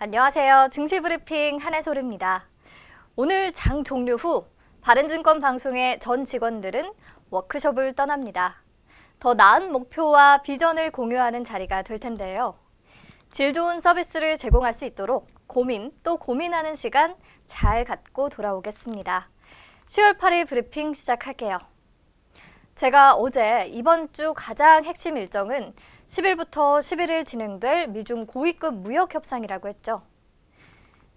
안녕하세요. 증시브리핑 한혜솔입니다. 오늘 장 종료 후 바른증권 방송의 전 직원들은 워크숍을 떠납니다. 더 나은 목표와 비전을 공유하는 자리가 될 텐데요. 질 좋은 서비스를 제공할 수 있도록 또 고민하는 시간 잘 갖고 돌아오겠습니다. 10월 8일 브리핑 시작할게요. 제가 어제 이번 주 가장 핵심 일정은 10일부터 11일 진행될 미중 고위급 무역 협상이라고 했죠.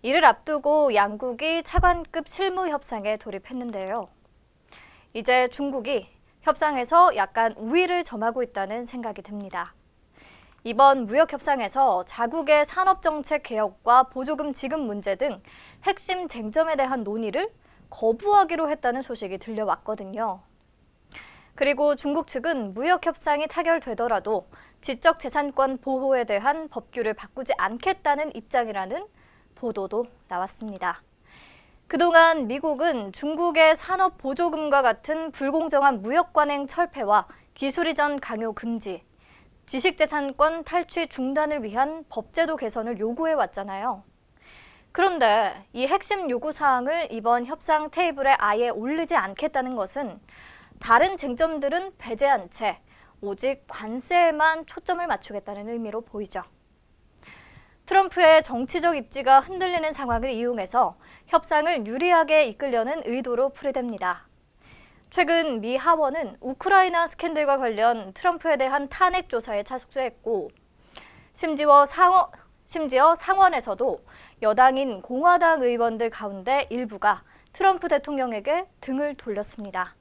이를 앞두고 양국이 차관급 실무 협상에 돌입했는데요. 이제 중국이 협상에서 약간 우위를 점하고 있다는 생각이 듭니다. 이번 무역 협상에서 자국의 산업정책 개혁과 보조금 지급 문제 등 핵심 쟁점에 대한 논의를 거부하기로 했다는 소식이 들려왔거든요. 그리고 중국 측은 무역 협상이 타결되더라도 지적재산권 보호에 대한 법규를 바꾸지 않겠다는 입장이라는 보도도 나왔습니다. 그동안 미국은 중국의 산업 보조금과 같은 불공정한 무역 관행 철폐와 기술 이전 강요 금지, 지식재산권 탈취 중단을 위한 법제도 개선을 요구해 왔잖아요. 그런데 이 핵심 요구사항을 이번 협상 테이블에 아예 올리지 않겠다는 것은 다른 쟁점들은 배제한 채 오직 관세에만 초점을 맞추겠다는 의미로 보이죠. 트럼프의 정치적 입지가 흔들리는 상황을 이용해서 협상을 유리하게 이끌려는 의도로 풀이됩니다. 최근 미 하원은 우크라이나 스캔들과 관련 트럼프에 대한 탄핵 조사에 착수했고, 심지어 상원에서도 여당인 공화당 의원들 가운데 일부가 트럼프 대통령에게 등을 돌렸습니다.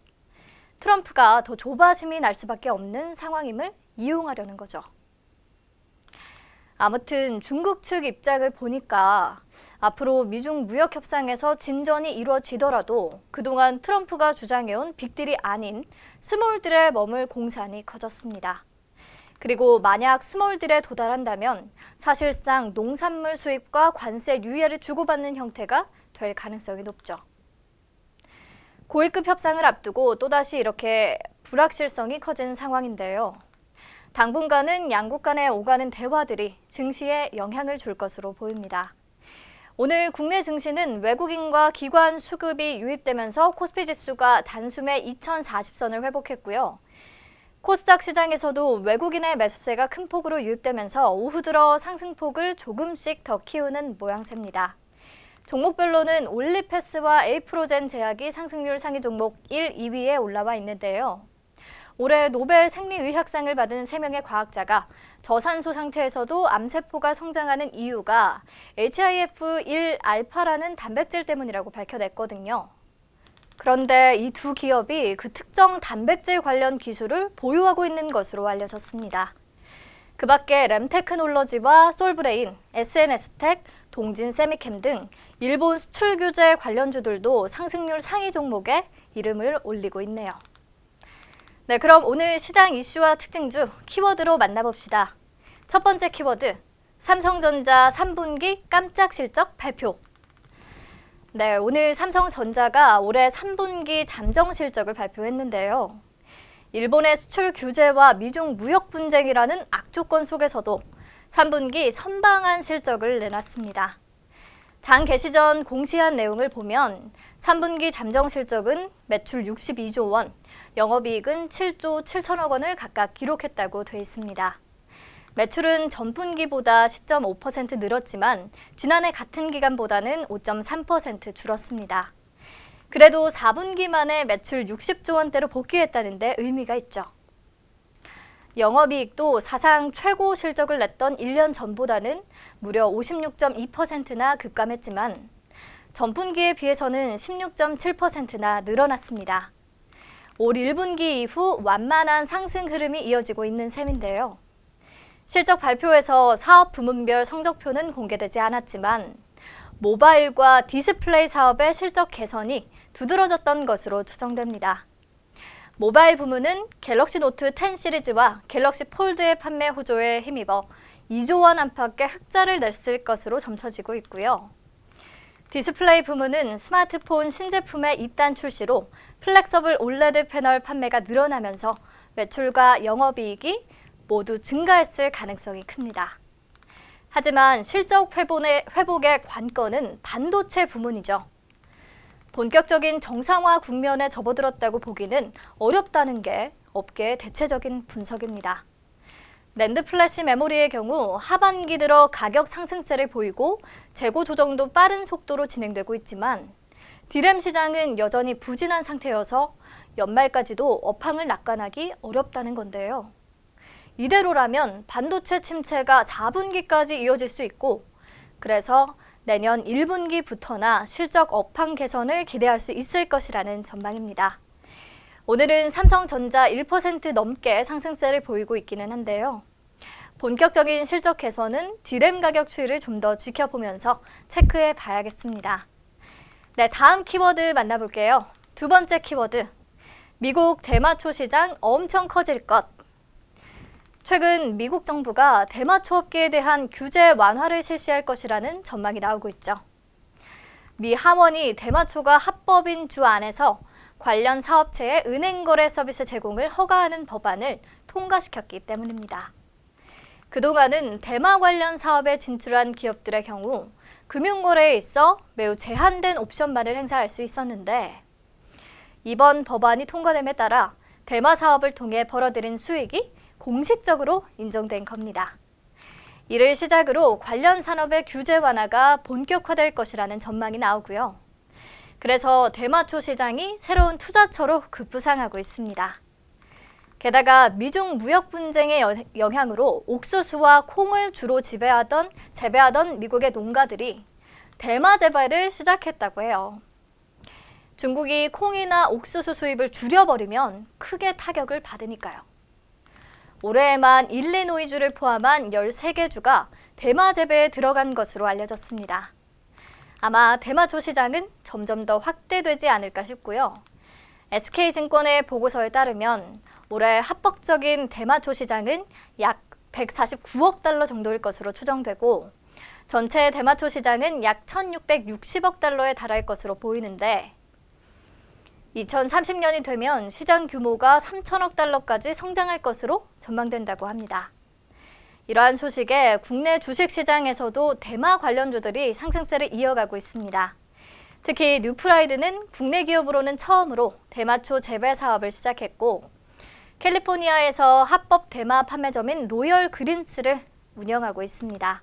트럼프가 더 조바심이 날 수밖에 없는 상황임을 이용하려는 거죠. 아무튼 중국 측 입장을 보니까 앞으로 미중 무역 협상에서 진전이 이루어지더라도 그동안 트럼프가 주장해온 빅딜이 아닌 스몰딜에 머물 공산이 커졌습니다. 그리고 만약 스몰딜에 도달한다면 사실상 농산물 수입과 관세 유예를 주고받는 형태가 될 가능성이 높죠. 고위급 협상을 앞두고 또다시 이렇게 불확실성이 커진 상황인데요. 당분간은 양국 간에 오가는 대화들이 증시에 영향을 줄 것으로 보입니다. 오늘 국내 증시는 외국인과 기관 수급이 유입되면서 코스피 지수가 단숨에 2040선을 회복했고요. 코스닥 시장에서도 외국인의 매수세가 큰 폭으로 유입되면서 오후 들어 상승폭을 조금씩 더 키우는 모양새입니다. 종목별로는 올리패스와 에이프로젠 제약이 상승률 상위 종목 1, 2위에 올라와 있는데요. 올해 노벨 생리의학상을 받은 3명의 과학자가 저산소 상태에서도 암세포가 성장하는 이유가 HIF1알파라는 단백질 때문이라고 밝혀냈거든요. 그런데 이 두 기업이 그 특정 단백질 관련 기술을 보유하고 있는 것으로 알려졌습니다. 그 밖에 램테크놀로지와 솔브레인, SNS텍, 동진세미캠 등 일본 수출 규제 관련주들도 상승률 상위 종목에 이름을 올리고 있네요. 네, 그럼 오늘 시장 이슈와 특징주 키워드로 만나봅시다. 첫 번째 키워드, 삼성전자 3분기 깜짝 실적 발표. 네, 오늘 삼성전자가 올해 3분기 잠정 실적을 발표했는데요. 일본의 수출 규제와 미중 무역 분쟁이라는 악조건 속에서도 3분기 선방한 실적을 내놨습니다. 장 개시 전 공시한 내용을 보면 3분기 잠정 실적은 매출 62조 원, 영업이익은 7조 7천억 원을 각각 기록했다고 돼 있습니다. 매출은 전분기보다 10.5% 늘었지만 지난해 같은 기간보다는 5.3% 줄었습니다. 그래도 4분기 만에 매출 60조 원대로 복귀했다는 데 의미가 있죠. 영업이익도 사상 최고 실적을 냈던 1년 전보다는 무려 56.2%나 급감했지만 전분기에 비해서는 16.7%나 늘어났습니다. 올 1분기 이후 완만한 상승 흐름이 이어지고 있는 셈인데요. 실적 발표에서 사업 부문별 성적표는 공개되지 않았지만 모바일과 디스플레이 사업의 실적 개선이 두드러졌던 것으로 추정됩니다. 모바일 부문은 갤럭시 노트 10 시리즈와 갤럭시 폴드의 판매 호조에 힘입어 2조 원 안팎의 흑자를 냈을 것으로 점쳐지고 있고요. 디스플레이 부문은 스마트폰 신제품의 2단 출시로 플렉서블 올레드 패널 판매가 늘어나면서 매출과 영업이익이 모두 증가했을 가능성이 큽니다. 하지만 실적 회복의 관건은 반도체 부문이죠. 본격적인 정상화 국면에 접어들었다고 보기는 어렵다는 게 업계의 대체적인 분석입니다. 낸드 플래시 메모리의 경우 하반기 들어 가격 상승세를 보이고 재고 조정도 빠른 속도로 진행되고 있지만 디램 시장은 여전히 부진한 상태여서 연말까지도 업황을 낙관하기 어렵다는 건데요. 이대로라면 반도체 침체가 4분기까지 이어질 수 있고 그래서 내년 1분기부터나 실적 업황 개선을 기대할 수 있을 것이라는 전망입니다. 오늘은 삼성전자 1% 넘게 상승세를 보이고 있기는 한데요. 본격적인 실적 개선은 디램 가격 추이를 좀 더 지켜보면서 체크해 봐야겠습니다. 네, 다음 키워드 만나볼게요. 두 번째 키워드, 미국 대마초 시장 엄청 커질 것. 최근 미국 정부가 대마초 업계에 대한 규제 완화를 실시할 것이라는 전망이 나오고 있죠. 미 하원이 대마초가 합법인 주 안에서 관련 사업체의 은행 거래 서비스 제공을 허가하는 법안을 통과시켰기 때문입니다. 그동안은 대마 관련 사업에 진출한 기업들의 경우 금융거래에 있어 매우 제한된 옵션만을 행사할 수 있었는데 이번 법안이 통과됨에 따라 대마 사업을 통해 벌어들인 수익이 공식적으로 인정된 겁니다. 이를 시작으로 관련 산업의 규제 완화가 본격화될 것이라는 전망이 나오고요. 그래서 대마초 시장이 새로운 투자처로 급부상하고 있습니다. 게다가 미중 무역 분쟁의 영향으로 옥수수와 콩을 주로 재배하던 미국의 농가들이 대마 재배를 시작했다고 해요. 중국이 콩이나 옥수수 수입을 줄여버리면 크게 타격을 받으니까요. 올해에만 일리노이주를 포함한 13개 주가 대마 재배에 들어간 것으로 알려졌습니다. 아마 대마초 시장은 점점 더 확대되지 않을까 싶고요. SK증권의 보고서에 따르면 올해 합법적인 대마초 시장은 약 149억 달러 정도일 것으로 추정되고 전체 대마초 시장은 약 1,660억 달러에 달할 것으로 보이는데 2030년이 되면 시장 규모가 3천억 달러까지 성장할 것으로 전망된다고 합니다. 이러한 소식에 국내 주식시장에서도 대마 관련주들이 상승세를 이어가고 있습니다. 특히 뉴프라이드는 국내 기업으로는 처음으로 대마초 재배 사업을 시작했고 캘리포니아에서 합법 대마 판매점인 로열 그린스를 운영하고 있습니다.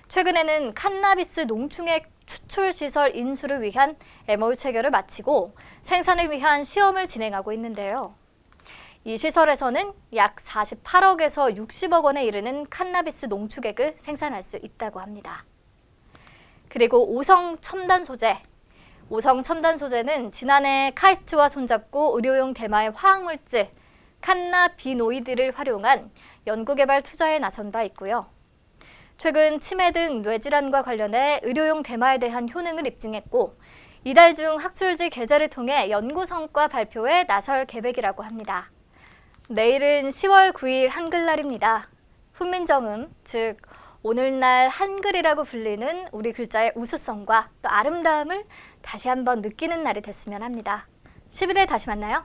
최근에는 칸나비스 농축액 추출 시설 인수를 위한 MOU 체결을 마치고 생산을 위한 시험을 진행하고 있는데요. 이 시설에서는 약 48억에서 60억 원에 이르는 칸나비스 농축액을 생산할 수 있다고 합니다. 그리고 오성 첨단 소재. 오성 첨단 소재는 지난해 카이스트와 손잡고 의료용 대마의 화학물질 칸나비노이드를 활용한 연구개발 투자에 나선 바 있고요. 최근 치매 등 뇌질환과 관련해 의료용 대마에 대한 효능을 입증했고 이달 중 학술지 게재를 통해 연구 성과 발표에 나설 계획이라고 합니다. 내일은 10월 9일 한글날입니다. 훈민정음, 즉 오늘날 한글이라고 불리는 우리 글자의 우수성과 또 아름다움을 다시 한번 느끼는 날이 됐으면 합니다. 10일에 다시 만나요.